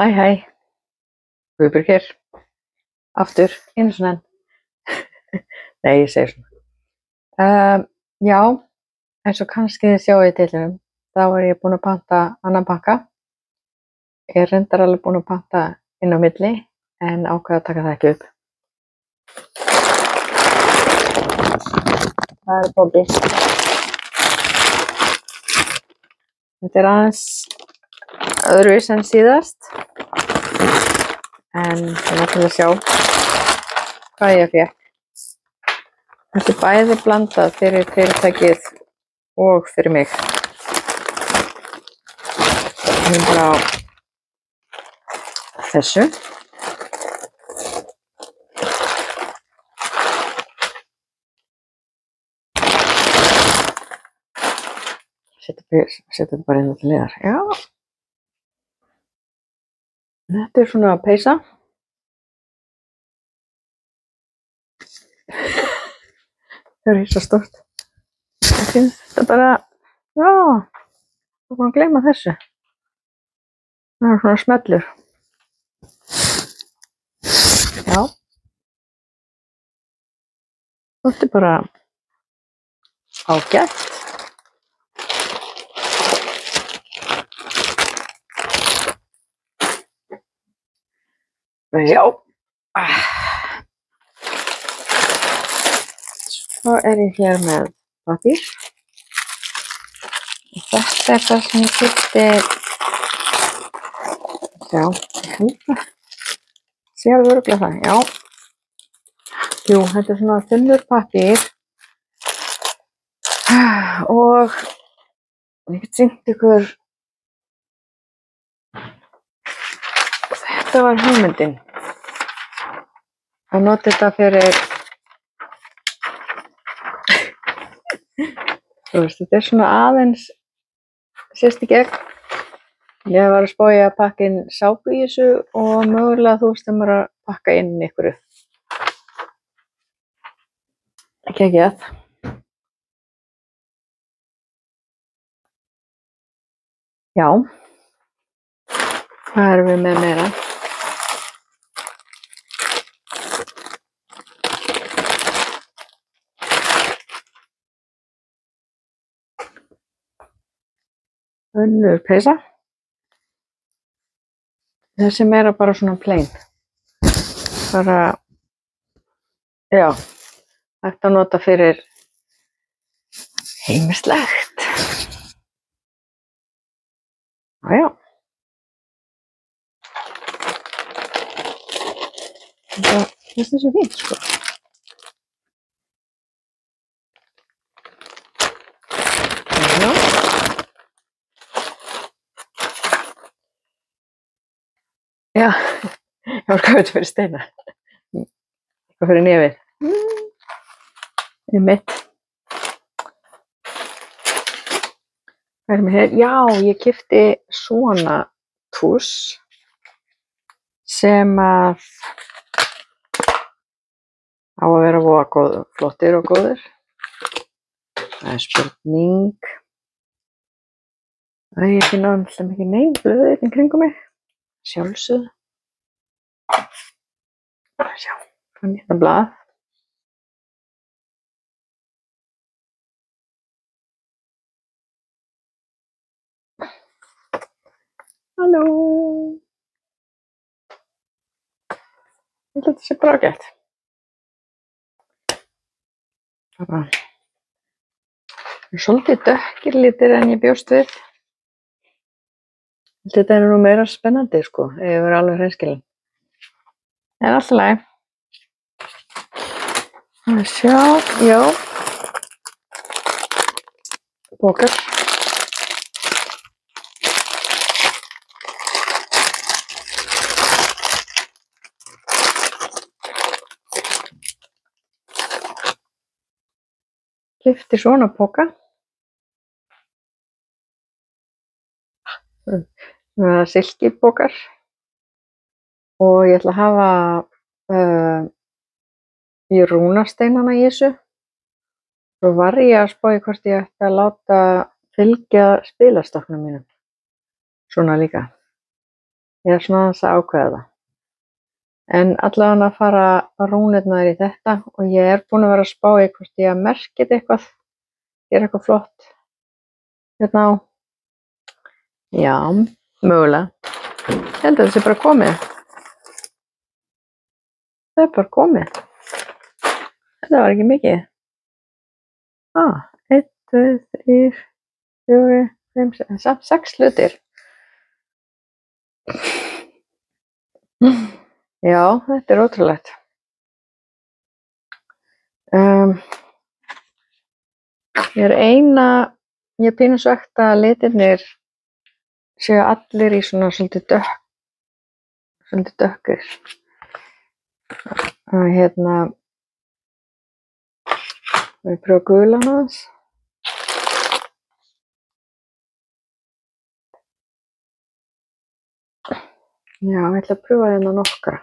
Hæ, hæ, Guðbjörg hér, aftur, einu svona enn. Nei, ég segi svona. Já, eins og kannski þið sjáið í titlinum, þá er ég búin að panta annan pakka. Ég er reyndar alveg búin að panta inn á milli, en ákvað að taka það ekki upp. Það er bóki. Þetta er aðeins öðruvísi en síðast, en ég er til að sjá hvað ég fékk. Þetta er bæði blandað fyrir fyrirtækið og fyrir mig. Ég er bara á þessu. Setja þetta bara inn til liðar. Já. Þetta er svona peysa. Það er svo stórt. Það finnst þetta bara, já, ég er búin að gleyma þessu. Það er svona smellur. Já. Þetta er bara ágætt. Já. Svo er ég hér með pappír. Þetta er það sem ég keypti. Já, ég held það. Séu örugglega það, já. Jú, þetta er svona þunnur pappír. Og ég get sýnt ykkur. Þetta var hugmyndin. Að nota þetta fyrir, þú veist, þetta er svona aðeins, sést í gegn. Ég var að spá í að pakka inn sápu í þessu og mögulega þú veist að maður að pakka inn einhverju. Ekki að. Já. Hvað erum við með meira? Önnur peysa. Þessi meira bara svona plain. Bara, já, hægt að nota fyrir heimislegt. Já. Það finnst þessu fínt, sko. Já. Já, ég var hvað þetta fyrir steina. Eitthvað fyrir nefið. Einmitt. Hvað er með hér? Já, ég keypti svona túss sem að á að vera voða flottir og góðir. Það er spurning. Það er ekki náttúrulega mikið blöðir í kringum mig. Sjálfsögðu. Sjá, fann ég þetta blað. Halló. Þetta sé bara ágætt. Bara svolítið dökkir litir en ég bjóst við. Þetta er nú meira spennandi, sko, ef ég verið alveg hreinskilin. En alltaf lagi. Það sjá, já. Póker. Keypti svona póka. Silkipókar. Og ég ætla að hafa í rúnasteinana í þessu. Svo var ég að spá í hvort ég ætti að láta fylgja spilastokknum mínum. Svona líka. Ég er svona aðeins að ákveða það. En allavega að fara rúnirnar í þetta og ég er búin að vera að spá í hvort ég að merkja þetta eitthvað, gera eitthvað flott hérna á. Já, mögulega. Ég held að þetta sé bara komið. Það er bara komið. Þetta var ekki mikið. 1, 2, 3, 4, 5, 6 hlutir. Já, þetta er ótrúlegt. Ég er pínu svegt að litirnir séu allir í svona svolítið dökkir. Við pröfa gulan aðeins. Já, ég ætla að pröfa hérna nokkra.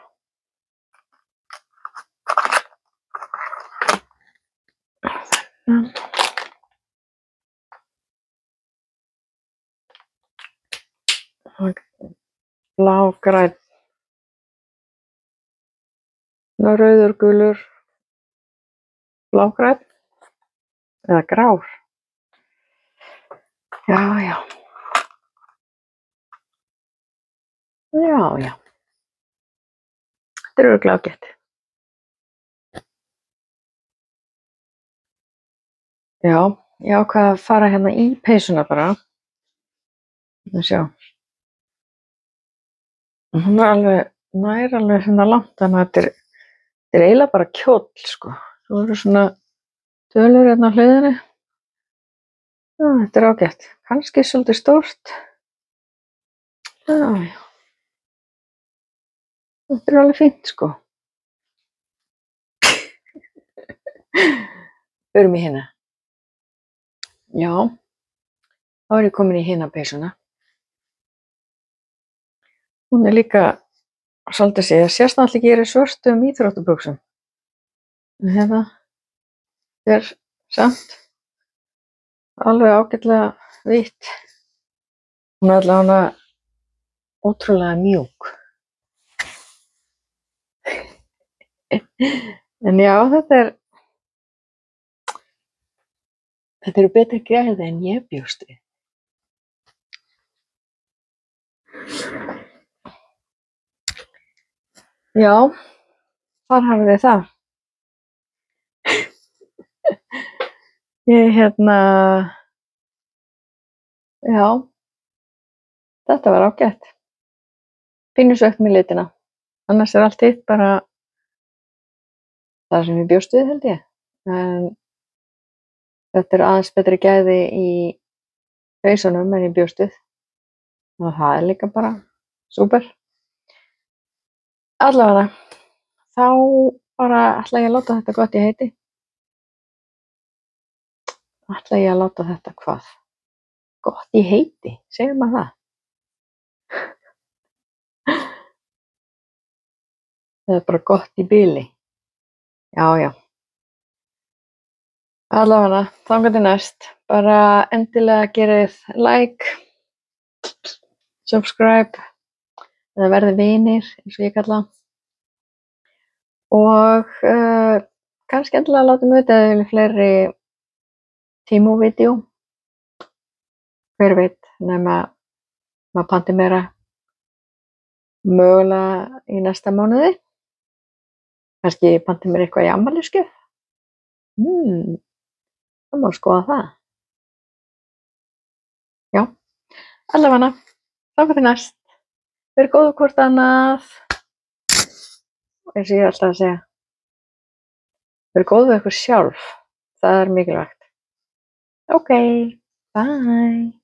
Blágrænn, rauður, gulur, blágrænn eða grár. Já. Þetta er örugglega ágætt. Já, ég ákvað að fara hérna í peysuna bara. Sjá. Hún er nær alveg svona langt, þannig að þetta er eiginlega bara kjóll, sko. Svo eru svona tölur hérna á hliðinni. Já, þetta er ágætt. Kannski svolítið stórt. Já. Þetta er alveg fínt, sko. Förum í hina. Já, þá er ég komin í hina peysuna. Hún er líka svolítið séð, sést náttúrulega ekki, ég er í svörtum íþróttabuxum. Hérna er samt alveg ágætlega vítt. Hún er allavega ótrúlega mjúk. En já, þetta eru betri gæði en ég bjóst við. Já, þar hafið þið það. Já, þetta var ágætt. Pínu svegt með litina. Annars er allt hitt bara það sem ég bjóst við, held ég. En þetta er aðeins betri gæði í peysunum en ég bjóst við. Og það er líka bara súper. Allavega, þá bara ætla ég að láta þetta gott í heiti. Ætla ég að láta þetta hvað? Gott í heiti, segir maður það? Eða bara gott í bili. Já. Allavega, þangað til næst. Bara endilega gerið like, subscribe, eða verðið vinir, eins og ég kalla. Og kannski endilega látum við þetta eða fleiri Timo-vídeó. Hver veit, nema maður panti meira mögulega í næsta mánuði. Kannski panti mér eitthvað í afmælisgjöf. Það má skoða það. Já, allavega, þangað til næst. Verið góð hvort annað. Eins og ég er alltaf að segja. Verið góð við ykkur sjálf. Það er mikilvægt. Ok, bye.